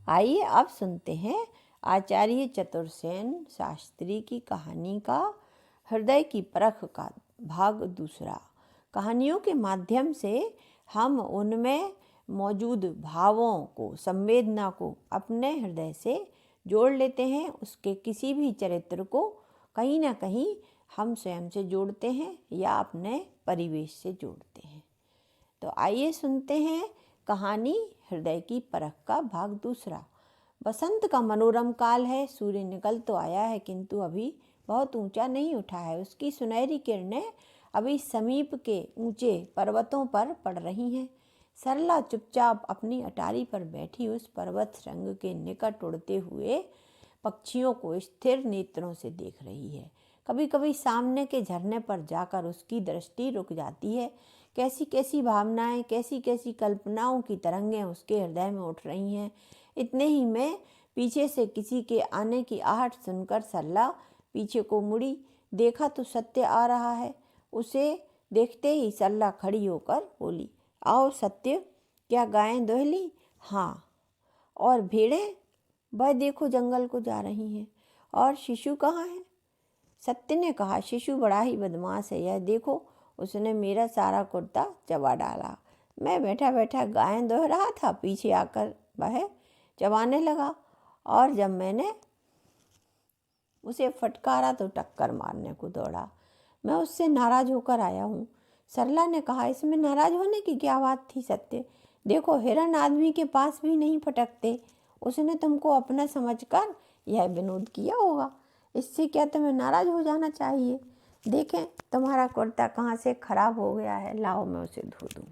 आइए अब सुनते हैं आचार्य चतुर्सेन शास्त्री की कहानी का हृदय की परख का भाग दूसरा। कहानियों के माध्यम से हम उनमें मौजूद भावों को, संवेदना को अपने हृदय से जोड़ लेते हैं। उसके किसी भी चरित्र को कहीं ना कहीं हम स्वयं से जोड़ते हैं या अपने परिवेश से जोड़ते हैं। तो आइए सुनते हैं कहानी हृदय की परख का भाग दूसरा। बसंत का मनोरम काल है। सूर्य निकल तो आया है किंतु अभी बहुत ऊंचा नहीं उठा है। उसकी सुनहरी किरणें अभी समीप के ऊंचे पर्वतों पर पड़ रही हैं। सरला चुपचाप अपनी अटारी पर बैठी उस पर्वत श्रृंग के निकट उड़ते हुए पक्षियों को स्थिर नेत्रों से देख रही है। कभी कभी सामने के झरने पर जाकर उसकी दृष्टि रुक जाती है। कैसी कैसी भावनाएं, कैसी कैसी कल्पनाओं की तरंगें उसके हृदय में उठ रही हैं। इतने ही में पीछे से किसी के आने की आहट सुनकर सरला पीछे को मुड़ी। देखा तो सत्य आ रहा है। उसे देखते ही सरला खड़ी होकर बोली, आओ सत्य, क्या गायें दोहली? हाँ। और भेड़ें? वह देखो जंगल को जा रही हैं। और शिशु कहाँ है? सत्य ने कहा, शिशु बड़ा ही बदमाश है। यह देखो, उसने मेरा सारा कुर्ता चबा डाला। मैं बैठा बैठा गायें दोह रहा था, पीछे आकर वह चबाने लगा और जब मैंने उसे फटकारा तो टक्कर मारने को दौड़ा। मैं उससे नाराज होकर आया हूँ। सरला ने कहा, इसमें नाराज होने की क्या बात थी सत्य? देखो, हिरन आदमी के पास भी नहीं फटकते। उसने तुमको अपना समझकर यह विनोद किया होगा। इससे क्या तुम्हें नाराज हो जाना चाहिए? देखें, तुम्हारा कुर्ता कहाँ से खराब हो गया है, लाओ मैं उसे धो दूँ।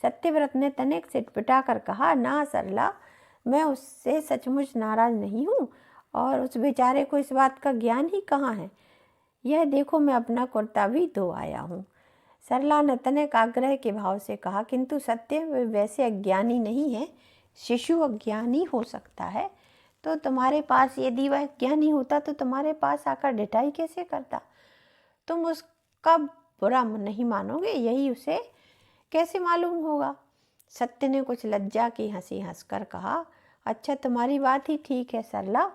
सत्यव्रत ने तनिक सिटपिटा कर कहा, ना सरला, मैं उससे सचमुच नाराज नहीं हूँ और उस बेचारे को इस बात का ज्ञान ही कहाँ है। यह देखो, मैं अपना कुर्ता भी धो आया हूँ। सरला ने तनिक आग्रह के भाव से कहा, किंतु सत्य, वे वैसे अज्ञानी नहीं है। शिशु अज्ञानी हो सकता है तो तुम्हारे पास, यदि वह ज्ञानी होता तो तुम्हारे पास आकर ढिठाई कैसे करता? तुम उसका बुरा नहीं मानोगे, यही उसे कैसे मालूम होगा? सत्य ने कुछ लज्जा की हंसी हंसकर कहा, अच्छा, तुम्हारी बात ही ठीक है सरला,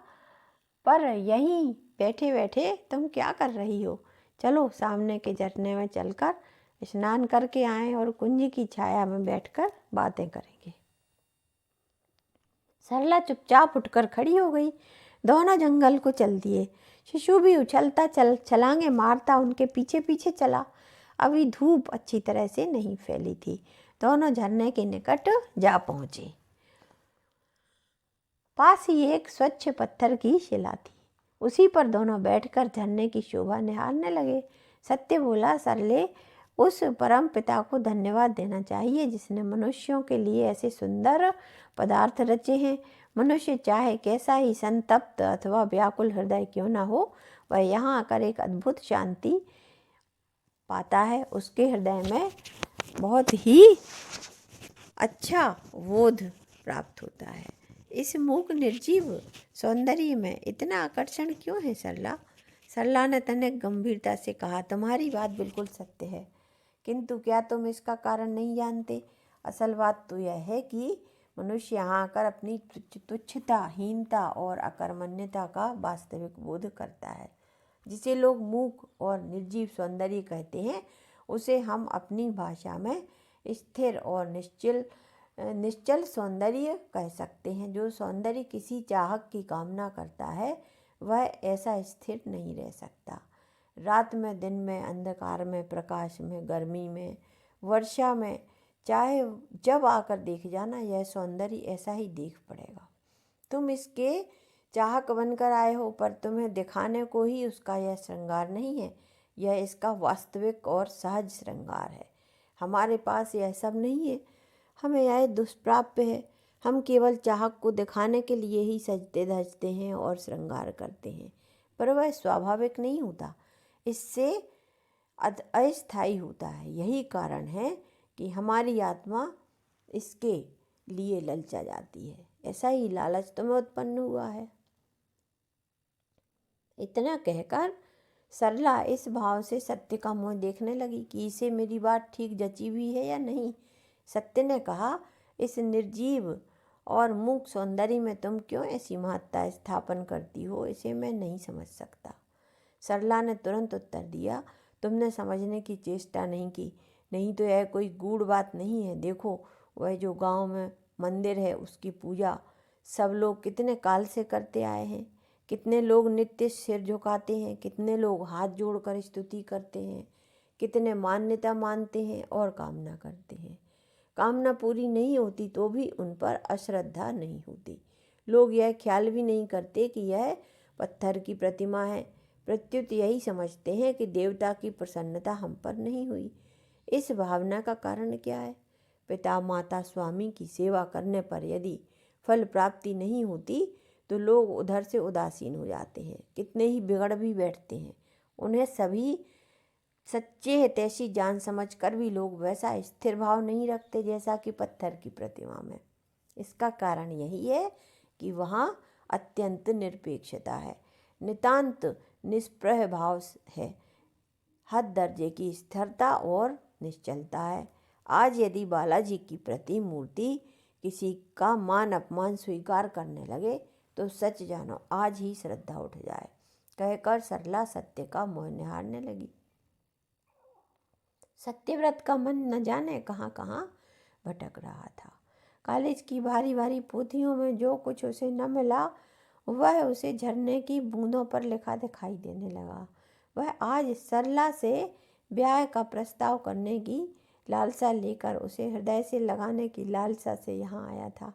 पर यहीं बैठे बैठे तुम क्या कर रही हो? चलो सामने के झरने में चलकर स्नान करके आएं और कुंज की छाया में बैठकर बातें करेंगे। सरला चुपचाप उठकर खड़ी हो गई। दोनों जंगल को चल दिए। शिशु भी उछलता छलांगे मारता उनके पीछे पीछे चला। अभी धूप अच्छी तरह से नहीं फैली थी। दोनों झरने के निकट जा पहुंचे। पास ही एक स्वच्छ पत्थर की शिला थी। उसी पर दोनों बैठकर झरने की शोभा निहारने लगे। सत्य बोला, सरले, उस परम पिता को धन्यवाद देना चाहिए जिसने मनुष्यों के लिए ऐसे सुंदर पदार्थ रचे हैं। मनुष्य चाहे कैसा ही संतप्त अथवा व्याकुल हृदय क्यों न हो, वह यहाँ आकर एक अद्भुत शांति पाता है। उसके हृदय में बहुत ही अच्छा बोध प्राप्त होता है। इस मूक निर्जीव सौंदर्य में इतना आकर्षण क्यों है सरला? सरला ने तनिक गंभीरता से कहा, तुम्हारी बात बिल्कुल सत्य है, किंतु क्या तुम इसका कारण नहीं जानते? असल बात तो यह है कि मनुष्य यहाँ आकर अपनी तुच्छता, हीनता और अकर्मण्यता का वास्तविक बोध करता है। जिसे लोग मूक और निर्जीव सौंदर्य कहते हैं, उसे हम अपनी भाषा में स्थिर और निश्चल सौंदर्य कह सकते हैं। जो सौंदर्य किसी चाहक की कामना करता है, वह ऐसा स्थिर नहीं रह सकता। रात में, दिन में, अंधकार में, प्रकाश में, गर्मी में, वर्षा में, चाहे जब आकर देख जाना, यह सौंदर्य ऐसा ही देख पड़ेगा। तुम इसके चाहक बनकर आए हो, पर तुम्हें दिखाने को ही उसका यह श्रृंगार नहीं है। यह इसका वास्तविक और सहज श्रृंगार है। हमारे पास यह सब नहीं है। हमें यह दुष्प्राप्य है। हम केवल चाहक को दिखाने के लिए ही सजते धजते हैं और श्रृंगार करते हैं, पर वह स्वाभाविक नहीं होता। इससे अस्थायी होता है। यही कारण है कि हमारी आत्मा इसके लिए ललचा जाती है। ऐसा ही लालच तुम्हें उत्पन्न हुआ है। इतना कहकर सरला इस भाव से सत्य का मुँह देखने लगी कि इसे मेरी बात ठीक जची हुई है या नहीं। सत्य ने कहा, इस निर्जीव और मूक सौंदर्य में तुम क्यों ऐसी महत्ता स्थापन करती हो, इसे मैं नहीं समझ सकता। सरला ने तुरंत उत्तर दिया, तुमने समझने की चेष्टा नहीं की, नहीं तो यह कोई गूढ़ बात नहीं है। देखो, वह जो गांव में मंदिर है उसकी पूजा सब लोग कितने काल से करते आए हैं। कितने लोग नित्य सिर झुकाते हैं, कितने लोग हाथ जोड़कर स्तुति करते हैं, कितने मान्यता मानते हैं और कामना करते हैं। कामना पूरी नहीं होती तो भी उन पर अश्रद्धा नहीं होती। लोग यह ख्याल भी नहीं करते कि यह पत्थर की प्रतिमा है, प्रत्युत यही समझते हैं कि देवता की प्रसन्नता हम पर नहीं हुई। इस भावना का कारण क्या है? पिता माता स्वामी की सेवा करने पर यदि फल प्राप्ति नहीं होती तो लोग उधर से उदासीन हो जाते हैं, कितने ही बिगड़ भी बैठते हैं। उन्हें सभी सच्चे हितैषी जान समझ कर भी लोग वैसा स्थिर भाव नहीं रखते जैसा कि पत्थर की प्रतिमा में। इसका कारण यही है कि वहाँ अत्यंत निरपेक्षता है, नितांत निष्प्रह भाव है, हद दर्जे की स्थिरता और निश्चलता है। आज यदि बालाजी की प्रति मूर्ति किसी का मान अपमान स्वीकार करने लगे तो सच जानो आज ही श्रद्धा उठ जाए, कहकर सरला सत्य का मोह निहारने लगी। सत्यव्रत का मन न जाने कहाँ कहाँ भटक रहा था। कॉलेज की भारी भारी पोथियों में जो कुछ उसे न मिला वह उसे झरने की बूंदों पर लिखा दिखाई देने लगा। वह आज सरला से ब्याह का प्रस्ताव करने की लालसा लेकर उसे हृदय से लगाने की लालसा से यहाँ आया था,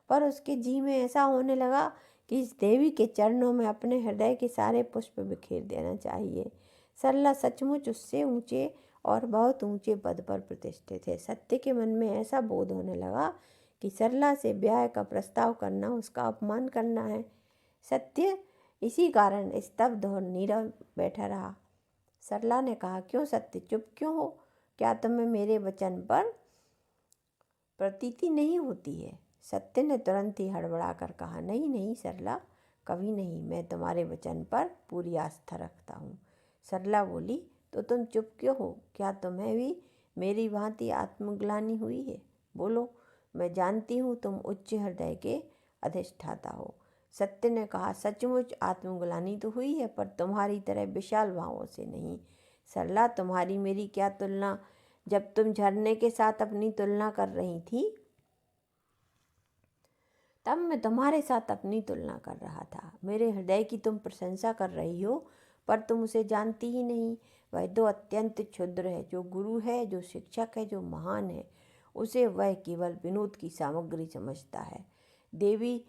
पर उसके जी में ऐसा होने लगा कि इस देवी के चरणों में अपने हृदय के सारे पुष्प बिखेर देना चाहिए। सरला सचमुच उससे ऊंचे और बहुत ऊंचे पद पर प्रतिष्ठित है। सत्य के मन में ऐसा बोध होने लगा कि सरला से ब्याह का प्रस्ताव करना उसका अपमान करना है। सत्य इसी कारण स्तब्ध और नीरव बैठा रहा। सरला ने कहा, क्यों सत्य चुप क्यों हो? क्या तुम्हें मेरे वचन पर प्रतीति नहीं होती है? सत्य ने तुरंत ही हड़बड़ा कर कहा, नहीं नहीं सरला, कभी नहीं, मैं तुम्हारे वचन पर पूरी आस्था रखता हूँ। सरला बोली, तो तुम चुप क्यों हो? क्या तुम्हें भी मेरी भांति आत्मग्लानि हुई है? बोलो, मैं जानती हूँ तुम उच्च हृदय के अधिष्ठाता हो। सत्य ने कहा, सचमुच आत्मग्लानि तो हुई है, पर तुम्हारी तरह विशाल भावों से नहीं। सरला, तुम्हारी मेरी क्या तुलना? जब तुम झरने के साथ अपनी तुलना कर रही थी तब मैं तुम्हारे साथ अपनी तुलना कर रहा था। मेरे हृदय की तुम प्रशंसा कर रही हो, पर तुम उसे जानती ही नहीं। वह तो अत्यंत क्षुद्र है। जो गुरु है, जो शिक्षक है, जो महान है, उसे वह केवल विनोद की सामग्री समझता है। देवी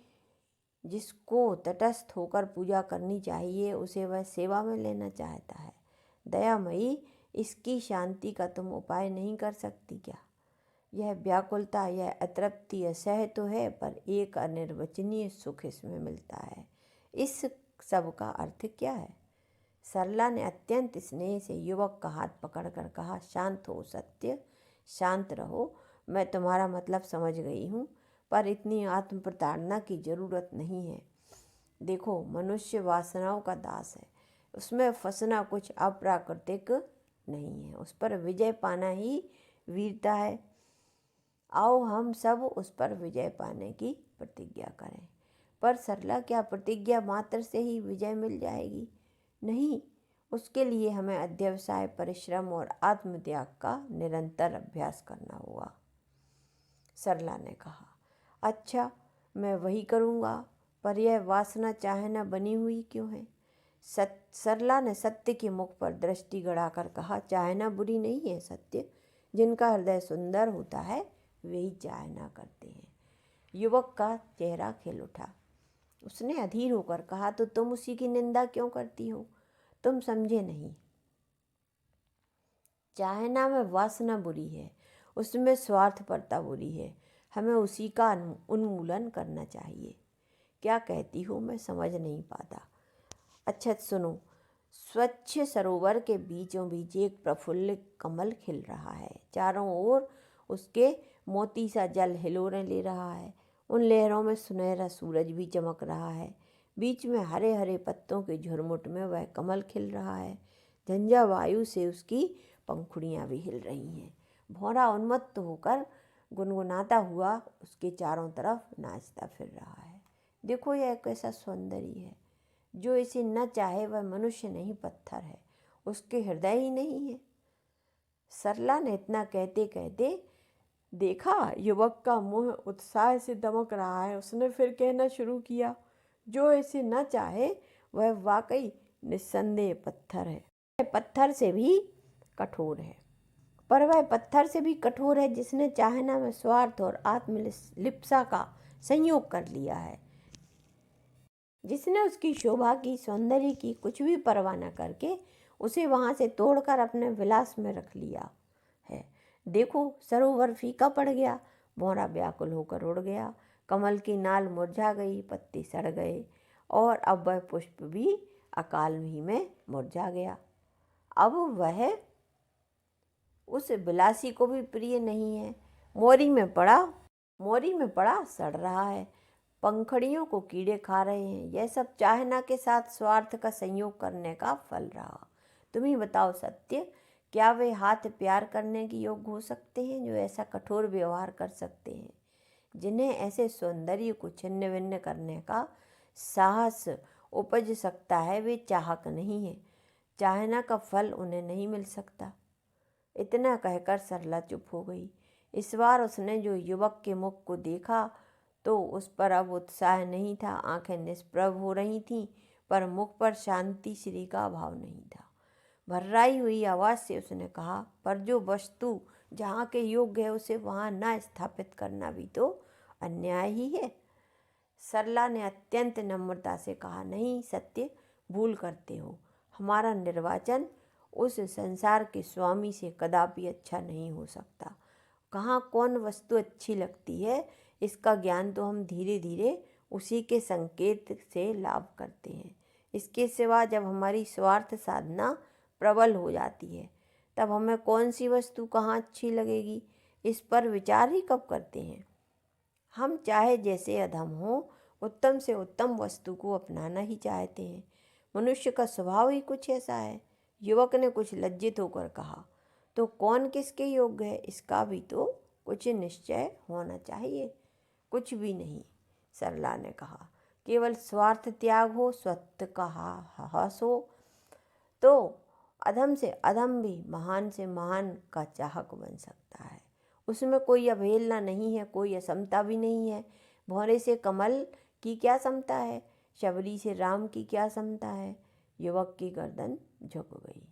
जिसको तटस्थ होकर पूजा करनी चाहिए, उसे वह सेवा में लेना चाहता है। दयामयी, इसकी शांति का तुम उपाय नहीं कर सकती क्या? यह व्याकुलता, यह अतृप्ति असह्य तो है, पर एक अनिर्वचनीय सुख इसमें मिलता है। इस सब का अर्थ क्या है? सरला ने अत्यंत स्नेह से युवक का हाथ पकड़कर कहा, शांत हो सत्य, शांत रहो। मैं तुम्हारा मतलब समझ गई हूँ, पर इतनी आत्म प्रताड़ना की जरूरत नहीं है। देखो, मनुष्य वासनाओं का दास है, उसमें फंसना कुछ अप्राकृतिक नहीं है। उस पर विजय पाना ही वीरता है। आओ हम सब उस पर विजय पाने की प्रतिज्ञा करें। पर सरला, क्या प्रतिज्ञा मात्र से ही विजय मिल जाएगी? नहीं, उसके लिए हमें अध्यवसाय, परिश्रम और आत्मत्याग का निरंतर अभ्यास करना होगा। सरला ने कहा, अच्छा, मैं वही करूँगा, पर यह वासना चाहे न बनी हुई क्यों है? सरला ने सत्य के मुख पर दृष्टि गड़ाकर कहा, चाहना बुरी नहीं है सत्य। जिनका हृदय सुंदर होता है वही चाहना करते हैं। युवक का चेहरा खिल उठा। उसने अधीर होकर कहा, तो तुम उसी की निंदा क्यों करती हो? तुम समझे नहीं। चाहना में वासना बुरी है, उसमें स्वार्थपरता बुरी है। हमें उसी का उन्मूलन करना चाहिए। क्या कहती हो मैं समझ नहीं पाता। अच्छा सुनो, स्वच्छ सरोवर के बीचों बीच एक प्रफुल्लित कमल खिल रहा है। चारों ओर उसके मोती सा जल हिलोरें ले रहा है। उन लहरों में सुनहरा सूरज भी चमक रहा है। बीच में हरे हरे पत्तों के झुरमुट में वह कमल खिल रहा है। झंझा वायु से उसकी पंखुड़ियाँ भी हिल रही हैं। भौरा उन्मत्त होकर गुनगुनाता हुआ उसके चारों तरफ नाचता फिर रहा है। देखो यह एक ऐसा सौंदर्य है, जो इसे न चाहे वह मनुष्य नहीं पत्थर है, उसके हृदय ही नहीं है। सरला ने इतना कहते कहते देखा युवक का मुंह उत्साह से दमक रहा है। उसने फिर कहना शुरू किया, जो इसे न चाहे वह वाकई निस्संदेह पत्थर है। वह पत्थर से भी कठोर है, पर वह पत्थर से भी कठोर है जिसने चाहना में स्वार्थ और आत्मलिप्सा का संयोग कर लिया है, जिसने उसकी शोभा की, सौंदर्य की कुछ भी परवाह न करके उसे वहाँ से तोड़कर अपने विलास में रख लिया है। देखो सरोवर फीका पड़ गया, भौरा व्याकुल होकर उड़ गया, कमल की नाल मुरझा गई, पत्ते सड़ गए और अब वह पुष्प भी अकाल ही में मुरझा गया। अब वह उस विलासी को भी प्रिय नहीं है। मोरी में पड़ा सड़ रहा है, पंखड़ियों को कीड़े खा रहे हैं। यह सब चाहना के साथ स्वार्थ का संयोग करने का फल रहा। तुम ही बताओ सत्य, क्या वे हाथ प्यार करने के योग्य हो सकते हैं जो ऐसा कठोर व्यवहार कर सकते हैं? जिन्हें ऐसे सौंदर्य को छिन्न भिन्न करने का साहस उपज सकता है, वे चाहक नहीं है। चाहना का फल उन्हें नहीं मिल सकता। इतना कहकर सरला चुप हो गई। इस बार उसने जो युवक के मुख को देखा तो उस पर अब उत्साह नहीं था। आंखें निष्प्रभ हो रही थीं, पर मुख पर शांति श्री का भाव नहीं था। भर्राई हुई आवाज़ से उसने कहा, पर जो वस्तु जहाँ के योग्य है उसे वहाँ न स्थापित करना भी तो अन्याय ही है। सरला ने अत्यंत नम्रता से कहा, नहीं सत्य, भूल करते हो। हमारा निर्वाचन उस संसार के स्वामी से कदापि अच्छा नहीं हो सकता। कहाँ कौन वस्तु अच्छी लगती है, इसका ज्ञान तो हम धीरे धीरे उसी के संकेत से लाभ करते हैं। इसके सिवा जब हमारी स्वार्थ साधना प्रबल हो जाती है, तब हमें कौन सी वस्तु कहाँ अच्छी लगेगी, इस पर विचार ही कब करते हैं। हम चाहे जैसे अधम हो, उत्तम से उत्तम वस्तु को अपनाना ही चाहते हैं। मनुष्य का स्वभाव ही कुछ ऐसा है। युवक ने कुछ लज्जित होकर कहा, तो कौन किसके योग्य है, इसका भी तो कुछ निश्चय होना चाहिए। कुछ भी नहीं, सरला ने कहा, केवल स्वार्थ त्याग हो, स्वत्व का हास हो, तो अधम से अधम भी महान से महान का चाहक बन सकता है। उसमें कोई अवहेलना नहीं है, कोई असमता भी नहीं है। भौरे से कमल की क्या समता है, शबरी से राम की क्या समता है। युवक की गर्दन झुक गई,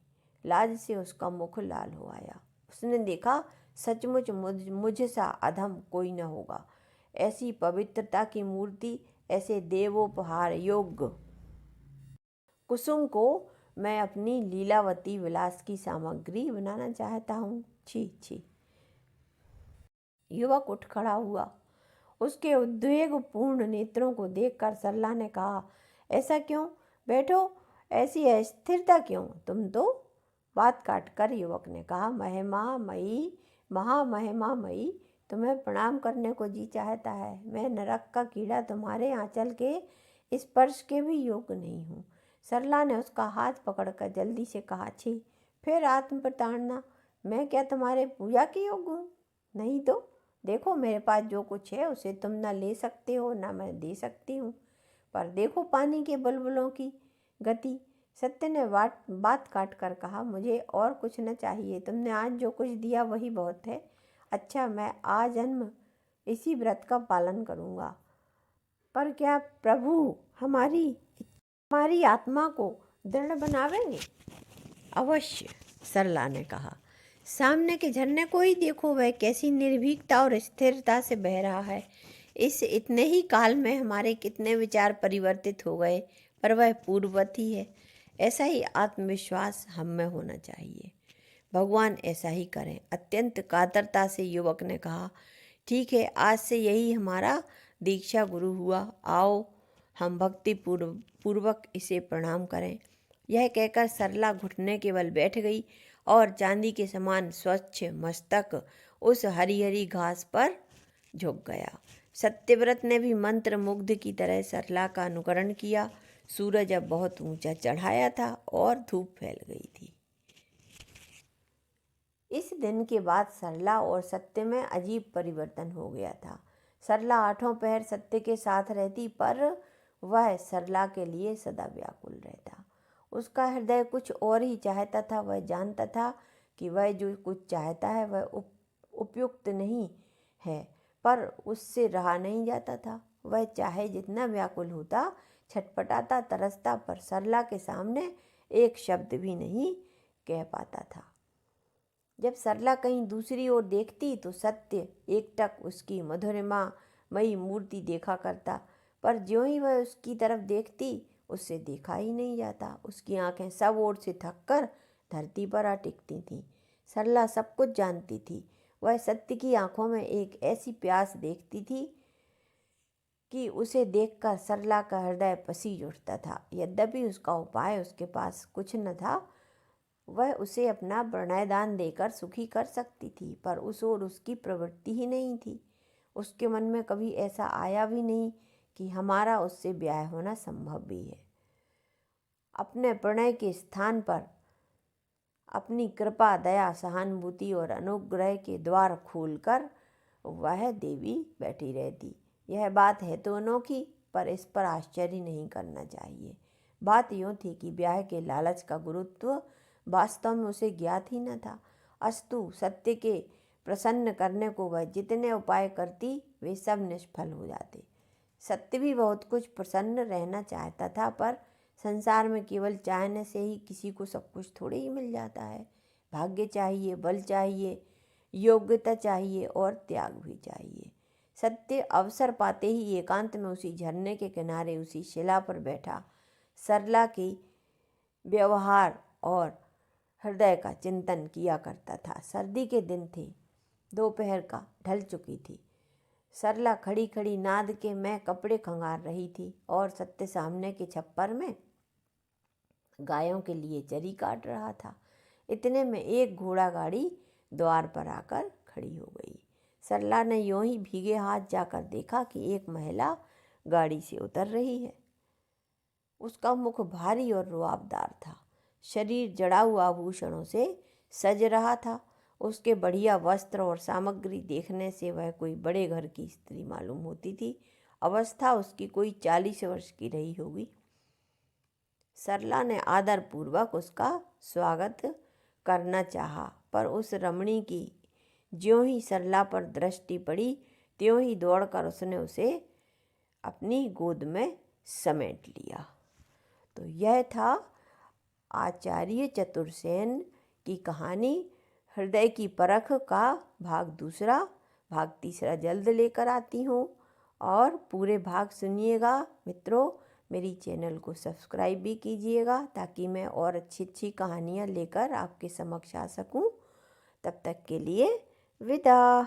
लाज से उसका मुख लाल हो आया। उसने देखा सचमुच मुझ सा अधम कोई न होगा। ऐसी पवित्रता की मूर्ति, ऐसे देवोपहार योग्य कुसुम को मैं अपनी लीलावती विलास की सामग्री बनाना चाहता हूँ। छी छी। युवक उठ खड़ा हुआ। उसके उद्वेगपूर्ण नेत्रों को देखकर सरला ने कहा, ऐसा क्यों? बैठो, ऐसी अस्थिरता क्यों? तुम तो बात काटकर युवक ने कहा, महामहिमामयी, तुम्हें प्रणाम करने को जी चाहता है। मैं नरक का कीड़ा तुम्हारे आंचल के स्पर्श के भी योग्य नहीं हूँ। सरला ने उसका हाथ पकड़कर जल्दी से कहा, छी, फिर आत्म प्रताड़ना। मैं क्या तुम्हारे पूजा के योग्य हूँ? नहीं तो देखो, मेरे पास जो कुछ है उसे तुम ना ले सकते हो ना मैं दे सकती हूँ। पर देखो पानी के बुलबुलों की गति। सत्य ने बात काट कर कहा, मुझे और कुछ न चाहिए। तुमने आज जो कुछ दिया वही बहुत है। अच्छा, मैं आजन्म इसी व्रत का पालन करूँगा। पर क्या प्रभु हमारी आत्मा को दृढ़ बनावेंगे? अवश्य, सरला ने कहा। सामने के झरने को ही देखो, वह कैसी निर्भीकता और स्थिरता से बह रहा है। इस इतने ही काल में हमारे कितने विचार परिवर्तित हो गए, पर वह पूर्ववत है। ऐसा ही आत्मविश्वास हम में होना चाहिए। भगवान ऐसा ही करें। अत्यंत कातरता से युवक ने कहा, ठीक है, आज से यही हमारा दीक्षा गुरु हुआ। आओ हम भक्ति पूर्वक इसे प्रणाम करें। यह कहकर सरला घुटने के बल बैठ गई और चांदी के समान स्वच्छ मस्तक उस हरी हरी घास पर झुक गया। सत्यव्रत ने भी मंत्र मुग्ध की तरह सरला का अनुकरण किया। सूरज अब बहुत ऊंचा चढ़ाया था और धूप फैल गई थी। इस दिन के बाद सरला और सत्य में अजीब परिवर्तन हो गया था। सरला आठों पहर सत्य के साथ रहती, पर वह सरला के लिए सदा व्याकुल रहता। उसका हृदय कुछ और ही चाहता था। वह जानता था कि वह जो कुछ चाहता है वह उपयुक्त नहीं है, पर उससे रहा नहीं जाता था। वह चाहे जितना व्याकुल होता, छटपटाता, तरसता, पर सरला के सामने एक शब्द भी नहीं कह पाता था। जब सरला कहीं दूसरी ओर देखती तो सत्य एकटक उसकी मधुरिमा मई मूर्ति देखा करता, पर ज्यों ही वह उसकी तरफ देखती उससे देखा ही नहीं जाता। उसकी आंखें सब ओर से थककर धरती पर आ टिकती थीं। सरला सब कुछ जानती थी। वह सत्य की आंखों में एक ऐसी प्यास देखती थी कि उसे देखकर सरला का हृदय पसीज उठता था। यद्यपि उसका उपाय उसके पास कुछ न था, वह उसे अपना प्रणयदान देकर सुखी कर सकती थी, पर उस ओर उसकी प्रवृत्ति ही नहीं थी। उसके मन में कभी ऐसा आया भी नहीं कि हमारा उससे ब्याह होना संभव भी है। अपने प्रणय के स्थान पर अपनी कृपा, दया, सहानुभूति और अनुग्रह के द्वार खोलकर वह देवी बैठी रहती। यह बात है तो अनोखी, पर इस पर आश्चर्य नहीं करना चाहिए। बात यूँ थी कि ब्याह के लालच का गुरुत्व वास्तव में उसे ज्ञात ही न था। अस्तु, सत्य के प्रसन्न करने को वह जितने उपाय करती वे सब निष्फल हो जाते। सत्य भी बहुत कुछ प्रसन्न रहना चाहता था, पर संसार में केवल चाहने से ही किसी को सब कुछ थोड़े ही मिल जाता है। भाग्य चाहिए, बल चाहिए, योग्यता चाहिए और त्याग भी चाहिए। सत्य अवसर पाते ही एकांत में उसी झरने के किनारे उसी शिला पर बैठा सरला की व्यवहार और हृदय का चिंतन किया करता था। सर्दी के दिन थे, दोपहर का ढल चुकी थी। सरला खड़ी खड़ी नाद के में कपड़े खंगार रही थी और सत्य सामने के छप्पर में गायों के लिए चरी काट रहा था। इतने में एक घोड़ा गाड़ी द्वार पर आकर खड़ी हो गई। सरला ने यूं ही भीगे हाथ जाकर देखा कि एक महिला गाड़ी से उतर रही है। उसका मुख भारी और रुआबदार था। शरीर जड़ाऊ आभूषणों से सज रहा था। उसके बढ़िया वस्त्र और सामग्री देखने से वह कोई बड़े घर की स्त्री मालूम होती थी। अवस्था उसकी कोई 40 वर्ष की रही होगी। सरला ने आदरपूर्वक उसका स्वागत करना चाहा, पर उस रमणी की ज्यों ही सरला पर दृष्टि पड़ी त्यों ही दौड़कर उसने उसे अपनी गोद में समेट लिया। तो यह था आचार्य चतुर्सेन की कहानी हृदय की परख का भाग दूसरा। भाग तीसरा जल्द लेकर आती हूँ, और पूरे भाग सुनिएगा मित्रों। मेरी चैनल को सब्सक्राइब भी कीजिएगा ताकि मैं और अच्छी अच्छी कहानियाँ लेकर आपके समक्ष आ सकूँ। तब तक के लिए विदा।